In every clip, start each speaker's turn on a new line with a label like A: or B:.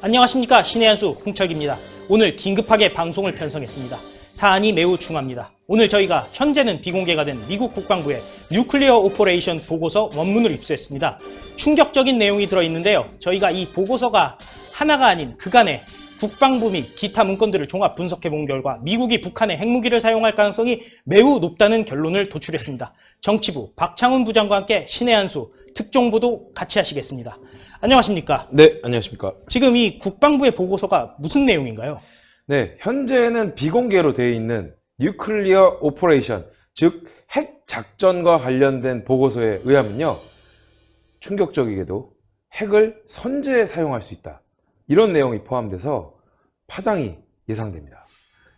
A: 안녕하십니까. 신의 한수 홍철기입니다. 오늘 긴급하게 방송을 편성했습니다. 사안이 매우 중합니다. 오늘 저희가 현재는 비공개가 된 미국 국방부의 뉴클리어 오퍼레이션 보고서 원문을 입수했습니다. 충격적인 내용이 들어있는데요. 저희가 이 보고서가 하나가 아닌 그간의 국방부 및 기타 문건들을 종합 분석해본 결과 미국이 북한에 핵무기를 사용할 가능성이 매우 높다는 결론을 도출했습니다. 정치부 박창훈 부장과 함께 신의 한수 특종보도 같이 하시겠습니다. 안녕하십니까?
B: 네, 안녕하십니까?
A: 지금 이 국방부의 보고서가 무슨 내용인가요?
B: 네, 현재는 비공개로 되어 있는 뉴클리어 오퍼레이션, 즉 핵 작전과 관련된 보고서에 의하면요, 충격적이게도 핵을 선제에 사용할 수 있다, 이런 내용이 포함돼서 파장이 예상됩니다.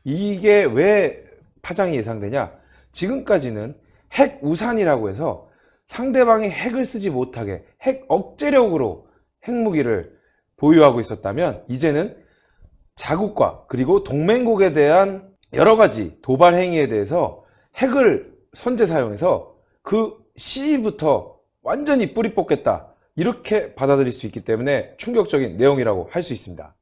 B: 이게 왜 파장이 예상되냐? 지금까지는 핵 우산이라고 해서 상대방이 핵을 쓰지 못하게 핵 억제력으로 핵무기를 보유하고 있었다면, 이제는 자국과 그리고 동맹국에 대한 여러 가지 도발 행위에 대해서 핵을 선제 사용해서 그 시부터 완전히 뿌리 뽑겠다, 이렇게 받아들일 수 있기 때문에 충격적인 내용이라고 할 수 있습니다.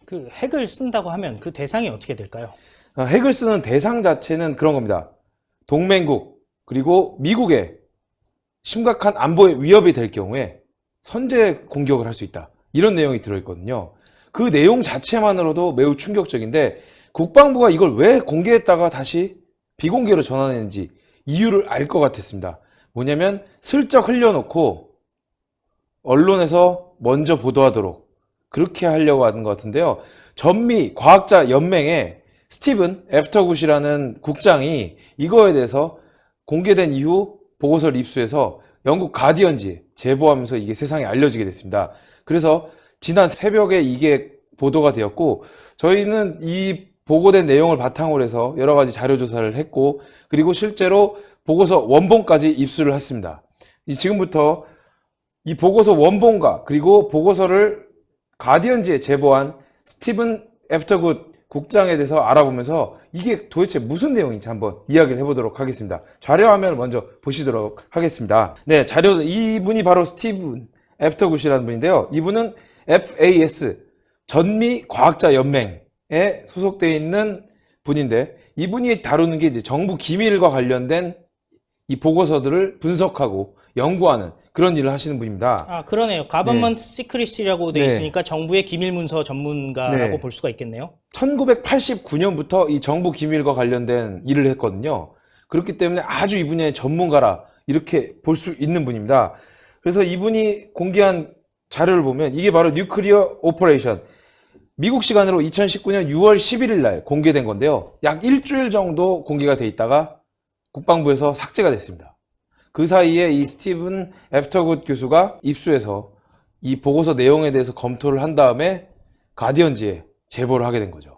A: 그 핵을 쓴다고 하면 그 대상이 어떻게 될까요?
B: 핵을 쓰는 대상 자체는 그런 겁니다. 동맹국 그리고 미국의 심각한 안보에 위협이 될 경우에 선제 공격을 할 수 있다, 이런 내용이 들어있거든요. 그 내용 자체만으로도 매우 충격적인데, 국방부가 이걸 왜 공개했다가 다시 비공개로 전환했는지 이유를 알 것 같았습니다. 뭐냐면 슬쩍 흘려놓고 언론에서 먼저 보도하도록 그렇게 하려고 하는 것 같은데요. 전미 과학자 연맹의 스티븐 애프터굿이라는 국장이 이거에 대해서 공개된 이후 보고서를 입수해서 영국 가디언지에 제보하면서 이게 세상에 알려지게 됐습니다. 그래서 지난 새벽에 이게 보도가 되었고, 저희는 이 보고된 내용을 바탕으로 해서 여러 가지 자료 조사를 했고, 그리고 실제로 보고서 원본까지 입수를 했습니다. 지금부터 이 보고서 원본과 그리고 보고서를 가디언지에 제보한 스티븐 애프터굿 국장에 대해서 알아보면서 이게 도대체 무슨 내용인지 한번 이야기를 해보도록 하겠습니다. 자료 화면을 먼저 보시도록 하겠습니다. 네, 자료, 이분이 바로 스티븐 애프터굿이라는 분인데요. 이분은 FAS, 전미 과학자 연맹에 소속되어 있는 분인데, 이분이 다루는 게 이제 정부 기밀과 관련된 이 보고서들을 분석하고 연구하는 그런 일을 하시는 분입니다.
A: 아, 그러네요. 가버먼트 시크릿이라고 되어 있으니까 정부의 기밀문서 전문가라고 볼 수가 있겠네요.
B: 1989년부터 이 정부 기밀과 관련된 일을 했거든요. 그렇기 때문에 아주 이 분야의 전문가라, 이렇게 볼 수 있는 분입니다. 그래서 이분이 공개한 자료를 보면 이게 바로 뉴클리어 오퍼레이션, 미국 시간으로 2019년 6월 11일 날 공개된 건데요. 약 일주일 정도 공개가 돼 있다가 국방부에서 삭제가 됐습니다. 그 사이에 이 스티븐 애프터굿 교수가 입수해서 이 보고서 내용에 대해서 검토를 한 다음에 가디언지에 제보를 하게 된 거죠.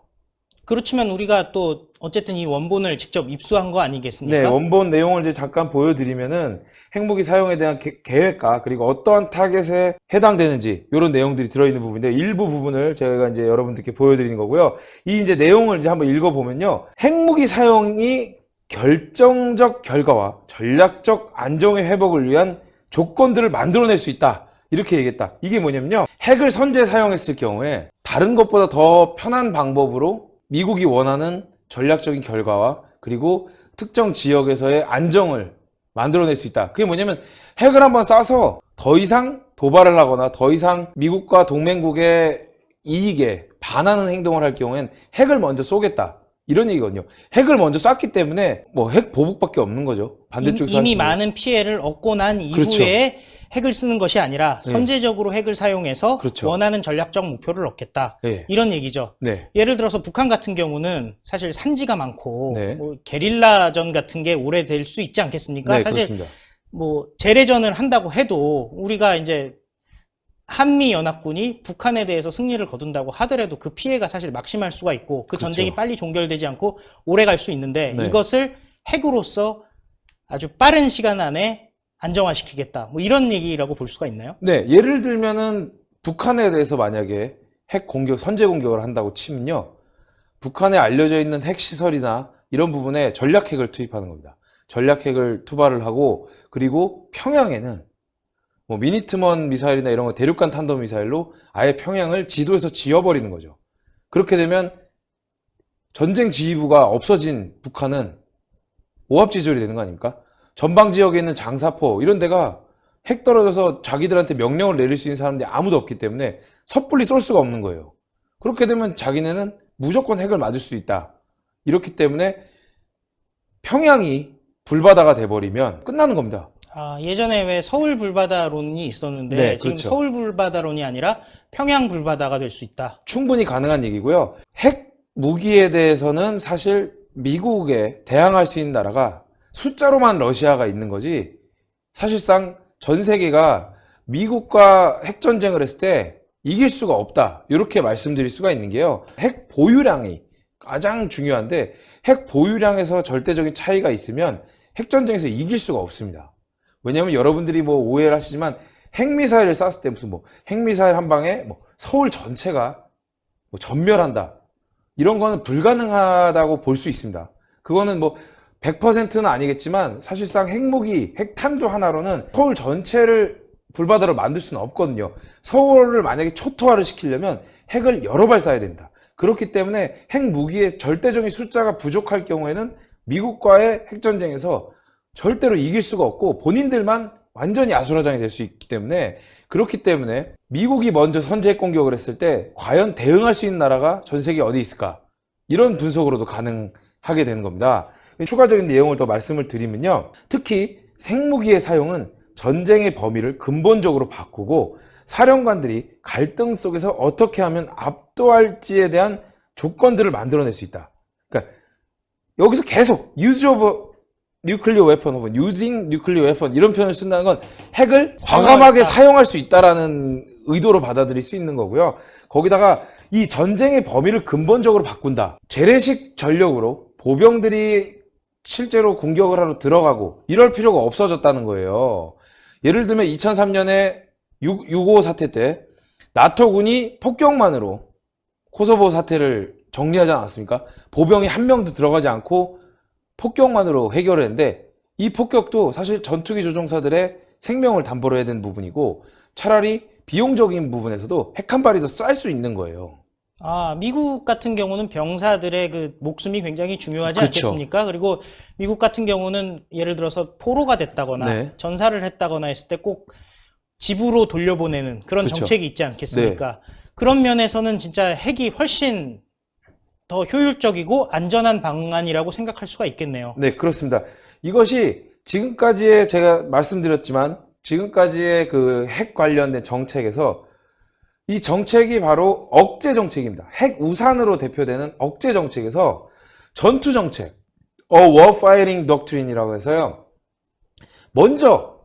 A: 그렇지만 우리가 또 어쨌든 이 원본을 직접 입수한 거 아니겠습니까?
B: 네, 원본 내용을 이제 잠깐 보여드리면은 핵무기 사용에 대한 계획과 그리고 어떠한 타겟에 해당되는지 이런 내용들이 들어있는 부분인데, 일부 부분을 제가 이제 여러분들께 보여드리는 거고요. 이 이제 내용을 이제 한번 읽어보면요, 핵무기 사용이 결정적 결과와 전략적 안정의 회복을 위한 조건들을 만들어낼 수 있다, 이렇게 얘기했다. 이게 뭐냐면요, 핵을 선제 사용했을 경우에 다른 것보다 더 편한 방법으로 미국이 원하는 전략적인 결과와 그리고 특정 지역에서의 안정을 만들어낼 수 있다. 그게 뭐냐면 핵을 한번 쏴서 더 이상 도발을 하거나 더 이상 미국과 동맹국의 이익에 반하는 행동을 할 경우엔 핵을 먼저 쏘겠다, 이런 얘기거든요. 핵을 먼저 쐈기 때문에 뭐 핵 보복밖에 없는 거죠. 반대쪽에서
A: 이미 많은 피해를 얻고 난 이후에
B: 그렇죠.
A: 핵을 쓰는 것이 아니라 선제적으로 핵을 사용해서
B: 그렇죠.
A: 원하는 전략적 목표를 얻겠다.
B: 네.
A: 이런 얘기죠.
B: 네.
A: 예를 들어서 북한 같은 경우는 사실 산지가 많고
B: 네.
A: 뭐 게릴라전 같은 게 오래될 수 있지 않겠습니까?
B: 네,
A: 사실
B: 그렇습니다.
A: 뭐 재래전을 한다고 해도 우리가 이제 한미 연합군이 북한에 대해서 승리를 거둔다고 하더라도 그 피해가 사실 막심할 수가 있고 그
B: 그렇죠.
A: 전쟁이 빨리 종결되지 않고 오래 갈 수 있는데,
B: 네.
A: 이것을 핵으로서 아주 빠른 시간 안에 안정화시키겠다, 뭐 이런 얘기라고 볼 수가 있나요?
B: 네, 예를 들면은 북한에 대해서 만약에 핵 공격, 선제 공격을 한다고 치면요, 북한에 알려져 있는 핵시설이나 이런 부분에 전략핵을 투입하는 겁니다. 전략핵을 투발을 하고, 그리고 평양에는 뭐 미니트먼 미사일이나 이런 거 대륙간 탄도 미사일로 아예 평양을 지도에서 지워버리는 거죠. 그렇게 되면 전쟁 지휘부가 없어진 북한은 오합지졸이 되는 거 아닙니까? 전방 지역에 있는 장사포 이런 데가 핵 떨어져서 자기들한테 명령을 내릴 수 있는 사람들이 아무도 없기 때문에 섣불리 쏠 수가 없는 거예요. 그렇게 되면 자기네는 무조건 핵을 맞을 수 있다. 이렇기 때문에 평양이 불바다가 돼버리면 끝나는 겁니다.
A: 예전에 왜 서울 불바다론이 있었는데
B: 네,
A: 지금
B: 그렇죠.
A: 서울 불바다론이 아니라 평양 불바다가 될 수 있다.
B: 충분히 가능한 얘기고요. 핵 무기에 대해서는 사실 미국에 대항할 수 있는 나라가 숫자로만 러시아가 있는 거지, 사실상 전 세계가 미국과 핵전쟁을 했을 때 이길 수가 없다. 이렇게 말씀드릴 수가 있는 게요. 핵 보유량이 가장 중요한데 핵 보유량에서 절대적인 차이가 있으면 핵전쟁에서 이길 수가 없습니다. 왜냐하면 여러분들이 뭐 오해를 하시지만 핵미사일을 쐈을 때 무슨 뭐 핵미사일 한 방에 뭐 서울 전체가 뭐 전멸한다. 이런 거는 불가능하다고 볼 수 있습니다. 그거는 뭐 100%는 아니겠지만 사실상 핵무기, 핵탄두 하나로는 서울 전체를 불바다로 만들 수는 없거든요. 서울을 만약에 초토화를 시키려면 핵을 여러 발 쏴야 됩니다. 그렇기 때문에 핵무기의 절대적인 숫자가 부족할 경우에는 미국과의 핵전쟁에서 절대로 이길 수가 없고 본인들만 완전히 아수라장이 될 수 있기 때문에, 그렇기 때문에 미국이 먼저 선제 핵 공격을 했을 때 과연 대응할 수 있는 나라가 전 세계에 어디 있을까? 이런 분석으로도 가능하게 되는 겁니다. 추가적인 내용을 더 말씀을 드리면요. 특히 핵무기의 사용은 전쟁의 범위를 근본적으로 바꾸고 사령관들이 갈등 속에서 어떻게 하면 압도할지에 대한 조건들을 만들어낼 수 있다. 그러니까 여기서 계속 use of nuclear weapon 혹은 using nuclear weapon 이런 표현을 쓴다는 건 핵을 과감하게 사용할 수 있다라는 의도로 받아들일 수 있는 거고요. 거기다가 이 전쟁의 범위를 근본적으로 바꾼다. 재래식 전력으로 보병들이 실제로 공격을 하러 들어가고 이럴 필요가 없어졌다는 거예요. 예를 들면 2003년에 6.25 사태 때 나토군이 폭격만으로 코소보 사태를 정리하지 않았습니까? 보병이 한 명도 들어가지 않고 폭격만으로 해결을 했는데, 이 폭격도 사실 전투기 조종사들의 생명을 담보로 해야 되는 부분이고 차라리 비용적인 부분에서도 핵 한 발이 더 쌀 수 있는 거예요.
A: 미국 같은 경우는 병사들의 그 목숨이 굉장히 중요하지
B: 그렇죠.
A: 않겠습니까? 그리고 미국 같은 경우는 예를 들어서 포로가 됐다거나
B: 네.
A: 전사를 했다거나 했을 때 꼭 집으로 돌려보내는 그런
B: 그렇죠.
A: 정책이 있지 않겠습니까? 그런 면에서는 진짜 핵이 훨씬 더 효율적이고 안전한 방안이라고 생각할 수가 있겠네요.
B: 네, 그렇습니다. 이것이 지금까지의, 제가 말씀드렸지만 지금까지의 그 핵 관련된 정책에서 이 정책이 바로 억제 정책입니다. 핵 우산으로 대표되는 억제 정책에서 전투 정책, war fighting doctrine이라고 해서요. 먼저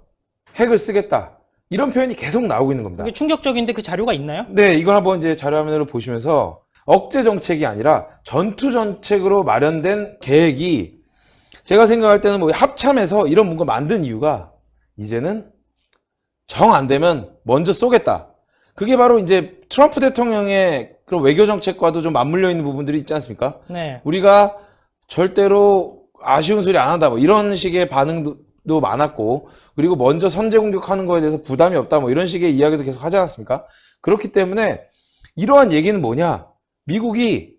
B: 핵을 쓰겠다. 이런 표현이 계속 나오고 있는 겁니다.
A: 그게 충격적인데 그 자료가 있나요?
B: 네, 이걸 한번 이제 자료화면으로 보시면서 억제 정책이 아니라 전투 정책으로 마련된 계획이, 제가 생각할 때는 뭐 합참에서 이런 뭔가 만든 이유가 이제는 정 안 되면 먼저 쏘겠다. 그게 바로 이제 트럼프 대통령의 그런 외교 정책과도 좀 맞물려 있는 부분들이 있지 않습니까?
A: 네.
B: 우리가 절대로 아쉬운 소리 안 한다, 뭐 이런 식의 반응도 많았고, 그리고 먼저 선제 공격하는 거에 대해서 부담이 없다, 뭐 이런 식의 이야기도 계속 하지 않았습니까? 그렇기 때문에 이러한 얘기는 뭐냐? 미국이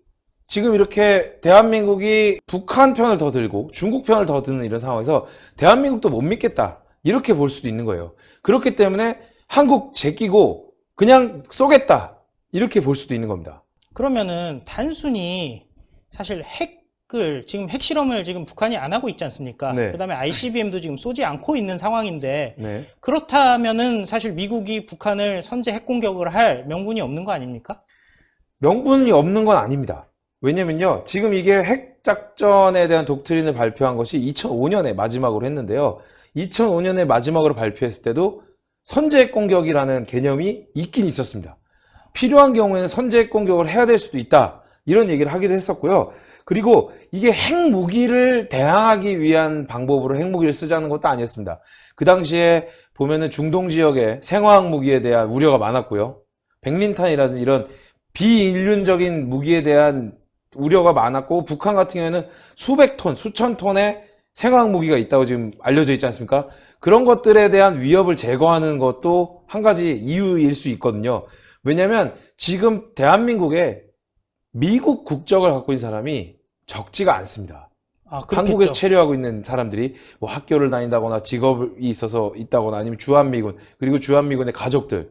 B: 지금 이렇게 대한민국이 북한 편을 더 들고 중국 편을 더 드는 이런 상황에서 대한민국도 못 믿겠다, 이렇게 볼 수도 있는 거예요. 그렇기 때문에 한국 제끼고 그냥 쏘겠다, 이렇게 볼 수도 있는 겁니다.
A: 그러면은 단순히 사실 지금 핵실험을 지금 북한이 안 하고 있지 않습니까?
B: 네.
A: 그다음에 ICBM도 지금 쏘지 않고 있는 상황인데,
B: 네.
A: 그렇다면은 사실 미국이 북한을 선제 핵공격을 할 명분이 없는 거 아닙니까?
B: 명분이 없는 건 아닙니다. 왜냐면요, 지금 이게 핵작전에 대한 독트린을 발표한 것이 2005년에 마지막으로 했는데요. 2005년에 마지막으로 발표했을 때도 선제 핵 공격이라는 개념이 있긴 있었습니다. 필요한 경우에는 선제 핵 공격을 해야 될 수도 있다, 이런 얘기를 하기도 했었고요. 그리고 이게 핵무기를 대항하기 위한 방법으로 핵무기를 쓰자는 것도 아니었습니다. 그 당시에 보면은 중동 지역에 생화학 무기에 대한 우려가 많았고요. 백린탄이라든지 이런 비인륜적인 무기에 대한 우려가 많았고, 북한 같은 경우에는 수백 톤, 수천 톤의 생화학 무기가 있다고 지금 알려져 있지 않습니까? 그런 것들에 대한 위협을 제거하는 것도 한 가지 이유일 수 있거든요. 왜냐하면 지금 대한민국에 미국 국적을 갖고 있는 사람이 적지가 않습니다.
A: 아, 그렇겠죠.
B: 한국에서 체류하고 있는 사람들이 뭐 학교를 다닌다거나 직업이 있어서 있다거나 아니면 주한미군, 그리고 주한미군의 가족들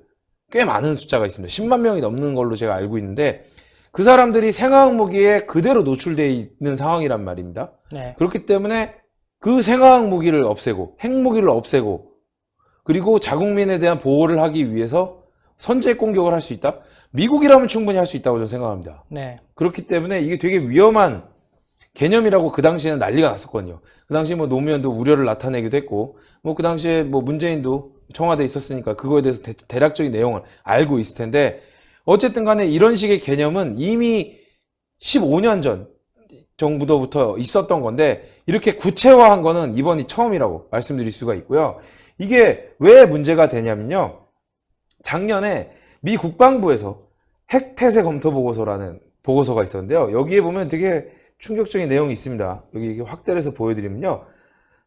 B: 꽤 많은 숫자가 있습니다. 10만 명이 넘는 걸로 제가 알고 있는데 그 사람들이 생화학 무기에 그대로 노출되어 있는 상황이란 말입니다.
A: 네.
B: 그렇기 때문에 그 생화학 무기를 없애고 핵무기를 없애고 그리고 자국민에 대한 보호를 하기 위해서 선제 공격을 할 수 있다? 미국이라면 충분히 할 수 있다고 저는 생각합니다.
A: 네.
B: 그렇기 때문에 이게 되게 위험한 개념이라고 그 당시에는 난리가 났었거든요. 그 당시에 뭐 노무현도 우려를 나타내기도 했고, 뭐 그 당시에 뭐 문재인도 청와대에 있었으니까 그거에 대해서 대략적인 내용을 알고 있을 텐데, 어쨌든 간에 이런 식의 개념은 이미 15년 전 정부부터 있었던 건데, 이렇게 구체화한 거는 이번이 처음이라고 말씀드릴 수가 있고요. 이게 왜 문제가 되냐면요. 작년에 미 국방부에서 핵태세 검토 보고서라는 보고서가 있었는데요. 여기에 보면 되게 충격적인 내용이 있습니다. 여기 확대를 해서 보여드리면요.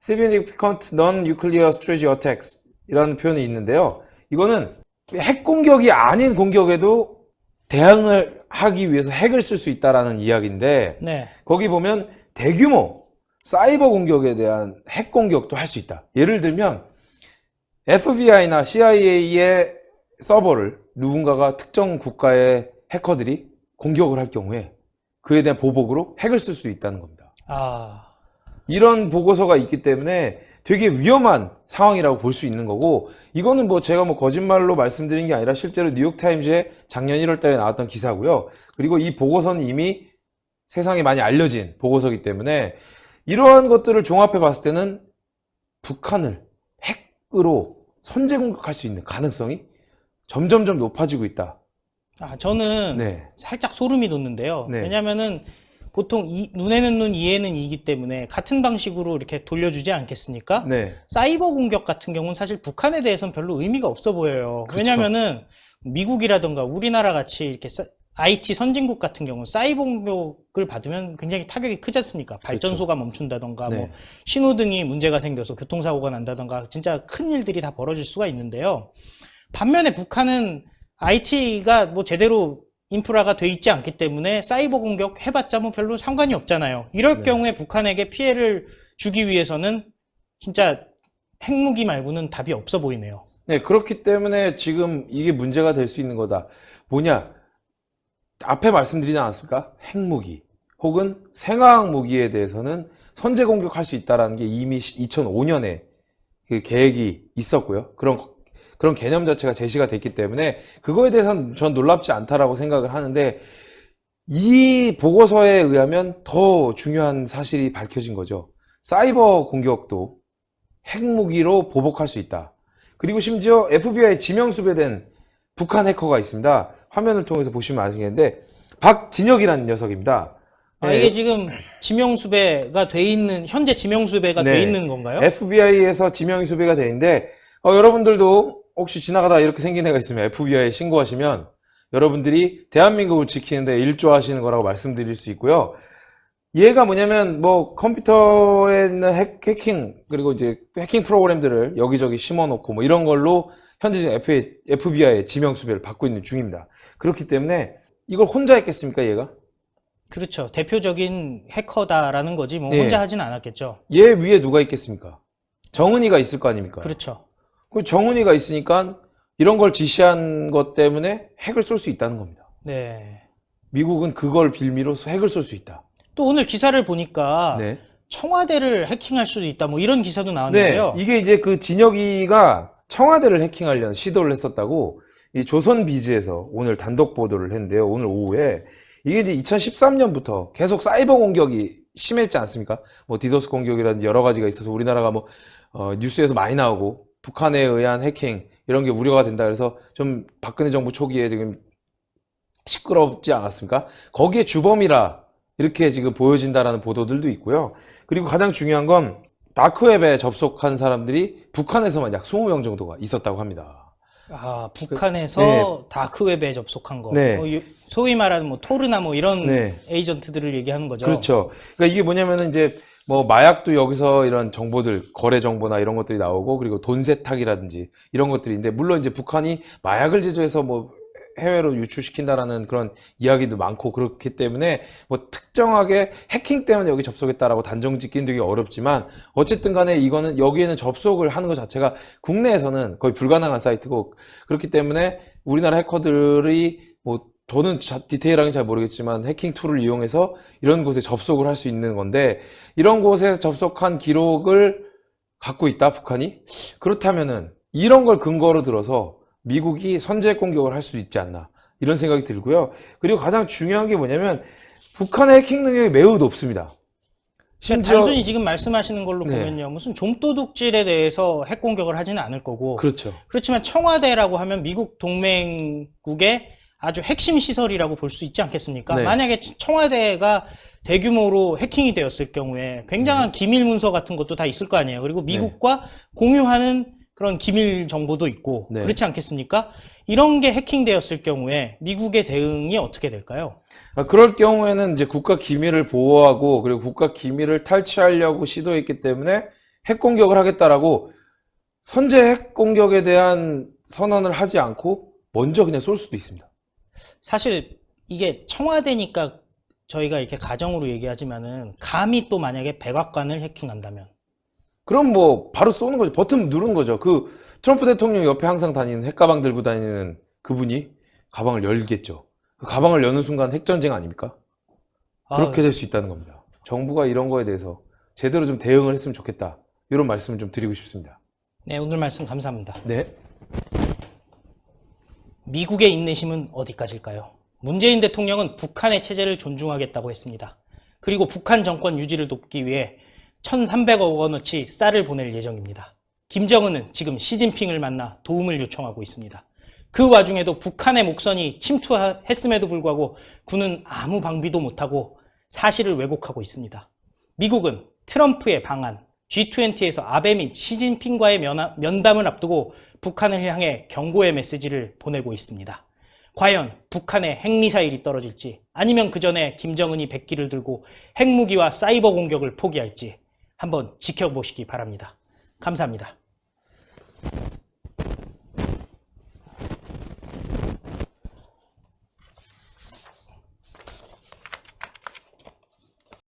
B: Significant Non-Nuclear Strategy Attacks 이라는 표현이 있는데요. 이거는 핵 공격이 아닌 공격에도 대응을 하기 위해서 핵을 쓸 수 있다라는 이야기인데,
A: 네.
B: 거기 보면 대규모 사이버 공격에 대한 핵 공격도 할 수 있다. 예를 들면 FBI나 CIA의 서버를 누군가가 특정 국가의 해커들이 공격을 할 경우에 그에 대한 보복으로 핵을 쓸 수 있다는 겁니다.
A: 아,
B: 이런 보고서가 있기 때문에 되게 위험한 상황이라고 볼 수 있는 거고, 이거는 뭐 제가 뭐 거짓말로 말씀드린 게 아니라 실제로 뉴욕타임즈에 작년 1월 달에 나왔던 기사고요. 그리고 이 보고서는 이미 세상에 많이 알려진 보고서이기 때문에 이러한 것들을 종합해 봤을 때는 북한을 핵으로 선제 공격할 수 있는 가능성이 점점점 높아지고 있다.
A: 저는
B: 네.
A: 살짝 소름이 돋는데요.
B: 네.
A: 왜냐면은 보통 눈에는 눈, 이에는 이기 때문에 같은 방식으로 이렇게 돌려주지 않겠습니까?
B: 네.
A: 사이버 공격 같은 경우는 사실 북한에 대해서는 별로 의미가 없어 보여요.
B: 그렇죠.
A: 왜냐면은 미국이라던가 우리나라 같이 이렇게 IT 선진국 같은 경우는 사이버 공격을 받으면 굉장히 타격이 크지 않습니까? 발전소가 멈춘다던가,
B: 네.
A: 뭐 신호등이 문제가 생겨서 교통사고가 난다던가, 진짜 큰 일들이 다 벌어질 수가 있는데요. 반면에 북한은 IT가 뭐 제대로 인프라가 돼 있지 않기 때문에 사이버 공격 해봤자 뭐 별로 상관이 없잖아요. 이럴
B: 네.
A: 경우에 북한에게 피해를 주기 위해서는 진짜 핵무기 말고는 답이 없어 보이네요.
B: 네, 그렇기 때문에 지금 이게 문제가 될 수 있는 거다. 뭐냐? 앞에 말씀드리지 않았습니까? 핵무기 혹은 생화학 무기에 대해서는 선제 공격할 수 있다는 게 이미 2005년에 그 계획이 있었고요. 그런 개념 자체가 제시가 됐기 때문에 그거에 대해서는 전 놀랍지 않다라고 생각을 하는데, 이 보고서에 의하면 더 중요한 사실이 밝혀진 거죠. 사이버 공격도 핵무기로 보복할 수 있다. 그리고 심지어 FBI 지명수배된 북한 해커가 있습니다. 화면을 통해서 보시면 아시겠는데 박진혁이라는 녀석입니다.
A: 이게 지금 지명수배가 돼 있는, 현재 지명수배가
B: 네.
A: 돼 있는 건가요?
B: FBI에서 지명수배가 돼 있는데, 여러분들도 혹시 지나가다 이렇게 생긴 애가 있으면 FBI에 신고하시면 여러분들이 대한민국을 지키는데 일조하시는 거라고 말씀드릴 수 있고요. 얘가 뭐냐면 뭐 컴퓨터에 있는 해킹, 그리고 이제 해킹 프로그램들을 여기저기 심어놓고 뭐 이런 걸로 현재 FBI의 지명수배를 받고 있는 중입니다. 그렇기 때문에 이걸 혼자 했겠습니까, 얘가?
A: 그렇죠. 대표적인 해커다라는 거지 뭐
B: 네.
A: 혼자 하진 않았겠죠.
B: 얘 위에 누가 있겠습니까? 정은이가 있을 거 아닙니까?
A: 그렇죠.
B: 그 정은이가 있으니까 이런 걸 지시한 것 때문에 핵을 쏠 수 있다는 겁니다.
A: 네.
B: 미국은 그걸 빌미로 핵을 쏠 수 있다.
A: 또 오늘 기사를 보니까
B: 네.
A: 청와대를 해킹할 수도 있다 뭐 이런 기사도
B: 네.
A: 나왔는데요.
B: 이게 이제 그 진혁이가 청와대를 해킹하려는 시도를 했었다고 이 조선비즈에서 오늘 단독 보도를 했는데요. 오늘 오후에 이게 이제 2013년부터 계속 사이버 공격이 심했지 않습니까? 뭐 디도스 공격이라든지 여러 가지가 있어서 우리나라가 뭐 뉴스에서 많이 나오고 북한에 의한 해킹 이런 게 우려가 된다 그래서 좀 박근혜 정부 초기에 지금 시끄럽지 않았습니까? 거기에 주범이라 이렇게 지금 보여진다라는 보도들도 있고요. 그리고 가장 중요한 건 다크웹에 접속한 사람들이 북한에서만 약 20명 정도가 있었다고 합니다.
A: 북한에서
B: 네.
A: 다크웹에 접속한 거.
B: 네.
A: 소위 말하는 뭐 토르나 뭐 이런
B: 네.
A: 에이전트들을 얘기하는 거죠.
B: 그렇죠. 그러니까 이게 뭐냐면은 이제 뭐 마약도 여기서 이런 정보들, 거래 정보나 이런 것들이 나오고, 그리고 돈 세탁이라든지 이런 것들인데, 물론 이제 북한이 마약을 제조해서 뭐 해외로 유출시킨다라는 그런 이야기도 많고 그렇기 때문에 뭐 특정하게 해킹 때문에 여기 접속했다라고 단정 짓기는 되게 어렵지만, 어쨌든 간에 이거는 여기에는 접속을 하는 것 자체가 국내에서는 거의 불가능한 사이트고, 그렇기 때문에 우리나라 해커들이 뭐 저는 디테일하게 잘 모르겠지만 해킹 툴을 이용해서 이런 곳에 접속을 할 수 있는 건데, 이런 곳에 접속한 기록을 갖고 있다, 북한이? 그렇다면은 이런 걸 근거로 들어서 미국이 선제 공격을 할 수 있지 않나, 이런 생각이 들고요. 그리고 가장 중요한 게 뭐냐면 북한의 해킹 능력이 매우 높습니다.
A: 그러니까 단순히 지금 말씀하시는 걸로
B: 네.
A: 보면요, 무슨 좀도둑질에 대해서 핵 공격을 하지는 않을 거고,
B: 그렇죠.
A: 그렇지만 청와대라고 하면 미국 동맹국의 아주 핵심 시설이라고 볼 수 있지 않겠습니까?
B: 네.
A: 만약에 청와대가 대규모로 해킹이 되었을 경우에 굉장한 기밀 문서 같은 것도 다 있을 거 아니에요. 그리고 미국과 공유하는 그런 기밀 정보도 있고,
B: 네.
A: 그렇지 않겠습니까? 이런 게 해킹되었을 경우에 미국의 대응이 어떻게 될까요?
B: 그럴 경우에는 이제 국가 기밀을 보호하고, 그리고 국가 기밀을 탈취하려고 시도했기 때문에 핵 공격을 하겠다라고 선제 핵 공격에 대한 선언을 하지 않고 먼저 그냥 쏠 수도 있습니다.
A: 사실 이게 청와대니까 저희가 이렇게 가정으로 얘기하지만은, 감히 또 만약에 백악관을 해킹한다면,
B: 그럼 뭐 바로 쏘는 거죠. 버튼 누르는 거죠. 그 트럼프 대통령 옆에 항상 다니는 핵가방 들고 다니는 그분이 가방을 열겠죠. 그 가방을 여는 순간 핵전쟁 아닙니까? 그렇게 될 수 있다는 겁니다. 정부가 이런 거에 대해서 제대로 좀 대응을 했으면 좋겠다, 이런 말씀을 좀 드리고 싶습니다.
A: 네, 오늘 말씀 감사합니다.
B: 네.
A: 미국의 인내심은 어디까지일까요? 문재인 대통령은 북한의 체제를 존중하겠다고 했습니다. 그리고 북한 정권 유지를 돕기 위해 1,300억 원어치 쌀을 보낼 예정입니다. 김정은은 지금 시진핑을 만나 도움을 요청하고 있습니다. 그 와중에도 북한의 목선이 침투했음에도 불구하고 군은 아무 방비도 못하고 사실을 왜곡하고 있습니다. 미국은 트럼프의 방한, G20에서 아베 및 시진핑과의 면담을 앞두고 북한을 향해 경고의 메시지를 보내고 있습니다. 과연 북한의 핵미사일이 떨어질지, 아니면 그 전에 김정은이 백기를 들고 핵무기와 사이버 공격을 포기할지 한번 지켜보시기 바랍니다. 감사합니다.